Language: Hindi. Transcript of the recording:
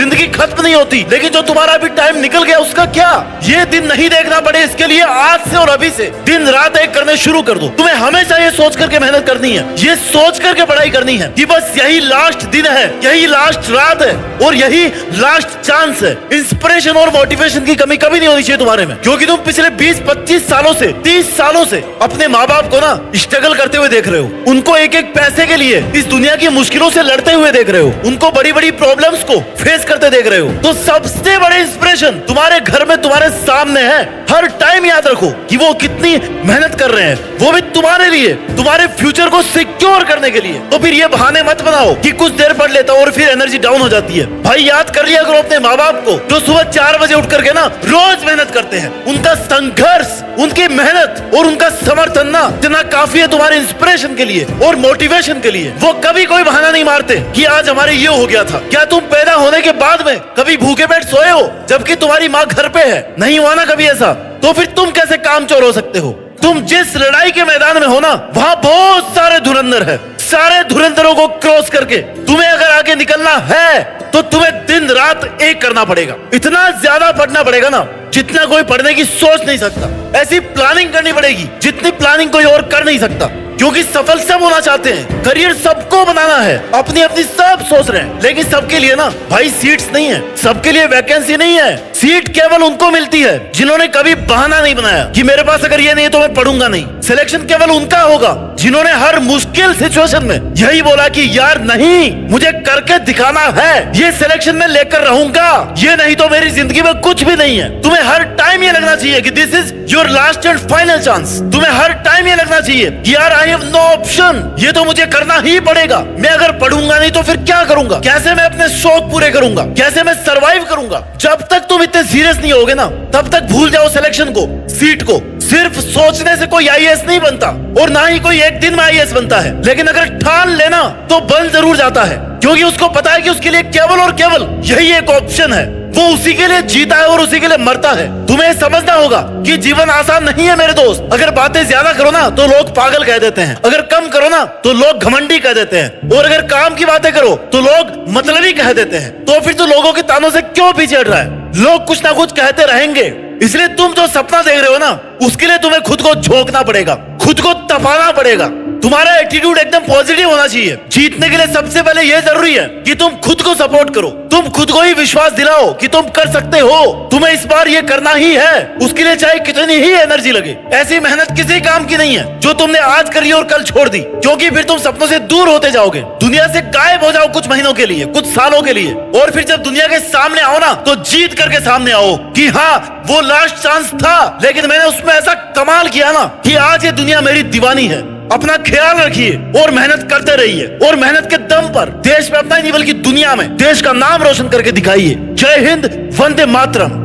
जिंदगी खत्म नहीं होती, लेकिन जो तुम्हारा अभी टाइम निकल गया उसका क्या? ये दिन नहीं देखना पड़े इसके लिए आज से और अभी से दिन रात एक करने शुरू कर दो। तुम्हें हमेशा ये सोच करके मेहनत करनी है, ये सोच करके पढ़ाई करनी है कि बस यही लास्ट दिन है, यही लास्ट रात है और यही लास्ट चांस है। इंस्पिरेशन और मोटिवेशन की कमी कभी नहीं होनी चाहिए तुम्हारे में, क्योंकि तुम पिछले 20-25 सालों से 30 सालों से अपने माँ बाप को ना स्ट्रगल करते हुए देख रहे हो, उनको एक एक पैसे के लिए इस दुनिया की मुश्किलों से लड़ते हुए देख रहे हो, उनको बड़ी बड़ी प्रॉब्लम्स को फेस करते देख रहे हो। तो सबसे बड़े इंस्पिरेशन तुम्हारे घर में तुम्हारे सामने है। हर टाइम याद रखो कि वो कितनी मेहनत कर रहे हैं, वो भी तुम्हारे लिए, तुम्हारे फ्यूचर को सिक्योर करने के लिए। तो फिर ये बहाने मत बनाओ कि कुछ देर पढ़ लेता और फिर एनर्जी डाउन हो जाती है। भाई याद कर लिया करो अपने माँ बाप को जो सुबह 4 बजे उठ करके ना रोज मेहनत करते हैं। उनका संघर्ष, उनकी मेहनत और उनका समर्थन ना इतना काफी है तुम्हारे इंस्पिरेशन के लिए और मोटिवेशन के लिए। वो कभी कोई बहाना नहीं मारते कि आज हमारे ये हो गया था। क्या तुम पैदा होने के बाद में कभी भूखे पेट सोए हो जबकि तुम्हारी माँ घर पे है? नहीं हुआ ना कभी ऐसा। तो फिर तुम कैसे कामचोर हो सकते हो? तुम जिस लड़ाई के मैदान में हो ना वहाँ बहुत सारे धुरंधर है। सारे धुरंधरों को क्रॉस करके तुम्हें अगर आगे निकलना है तो तुम्हें दिन रात एक करना पड़ेगा। इतना ज्यादा पढ़ना पड़ेगा ना जितना कोई पढ़ने की सोच नहीं सकता। ऐसी प्लानिंग करनी पड़ेगी जितनी प्लानिंग कोई और कर नहीं सकता, क्योंकि सफल सब होना चाहते हैं, करियर सबको बनाना है, अपनी अपनी सब सोच रहे हैं, लेकिन सबके लिए ना भाई सीट्स नहीं है, सबके लिए वैकेंसी नहीं है। सीट केवल उनको मिलती है जिन्होंने कभी बहाना नहीं बनाया कि मेरे पास अगर ये नहीं है तो मैं पढ़ूंगा नहीं। सिलेक्शन केवल उनका होगा जिन्होंने हर मुश्किल सिचुएशन में यही बोला कि यार नहीं, मुझे करके दिखाना है, ये सिलेक्शन में लेकर रहूंगा, ये नहीं तो मेरी जिंदगी में कुछ भी नहीं है। तुम्हें हर टाइम ये लगना चाहिए कि this is your last and final chance. तुम्हें हर टाइम ये लगना चाहिए कि यार आई हैव नो ऑप्शन, ये तो मुझे करना ही पड़ेगा। मैं अगर पढ़ूंगा नहीं तो फिर क्या करूंगा? कैसे मैं अपने शौक पूरे करूंगा? कैसे मैं सरवाइव करूंगा? जब तक तुम इतने सीरियस नहीं होगे ना तब तक भूल जाओ सिलेक्शन को, सीट को। सिर्फ सोचने से कोई आईएएस नहीं बनता और ना ही कोई एक दिन में आईएएस बनता है, लेकिन अगर ठान लेना तो बन जरूर जाता है, क्योंकि उसको पता है कि उसके लिए केवल और केवल यही एक ऑप्शन है। वो उसी के लिए जीता है और उसी के लिए मरता है। तुम्हें समझना होगा कि जीवन आसान नहीं है मेरे दोस्त। अगर बातें ज्यादा करो ना तो लोग पागल कह देते हैं, अगर कम करो ना तो लोग घमंडी कह देते हैं, और अगर काम की बातें करो तो लोग मतलबी कह देते हैं। तो फिर तो लोगों के तानों से क्यों पीछे हट रहा है? लोग कुछ ना कुछ कहते रहेंगे, इसलिए तुम जो सपना देख रहे हो ना उसके लिए तुम्हें खुद को झोंकना पड़ेगा, खुद को तपाना पड़ेगा। तुम्हारा एटीट्यूड एकदम पॉजिटिव होना चाहिए। जीतने के लिए सबसे पहले यह जरूरी है कि तुम खुद को सपोर्ट करो, तुम खुद को ही विश्वास दिलाओ कि तुम कर सकते हो, तुम्हें इस बार ये करना ही है। उसके लिए चाहे कितनी ही एनर्जी लगे। ऐसी मेहनत किसी काम की नहीं है जो तुमने आज करी और कल छोड़ दी, क्योंकि फिर तुम सपनों से दूर होते जाओगे, दुनिया से गायब हो जाओ कुछ महीनों के लिए, कुछ सालों के लिए, और फिर जब दुनिया के सामने आओ ना तो जीत करके सामने आओ कि हाँ वो लास्ट चांस था, लेकिन मैंने उसमें ऐसा कमाल किया ना कि आज ये दुनिया मेरी दीवानी है। अपना ख्याल रखिए और मेहनत करते रहिए, और मेहनत के दम पर देश में अपना ही नहीं बल्कि दुनिया में देश का नाम रोशन करके दिखाइए। जय हिंद, वंदे मातरम।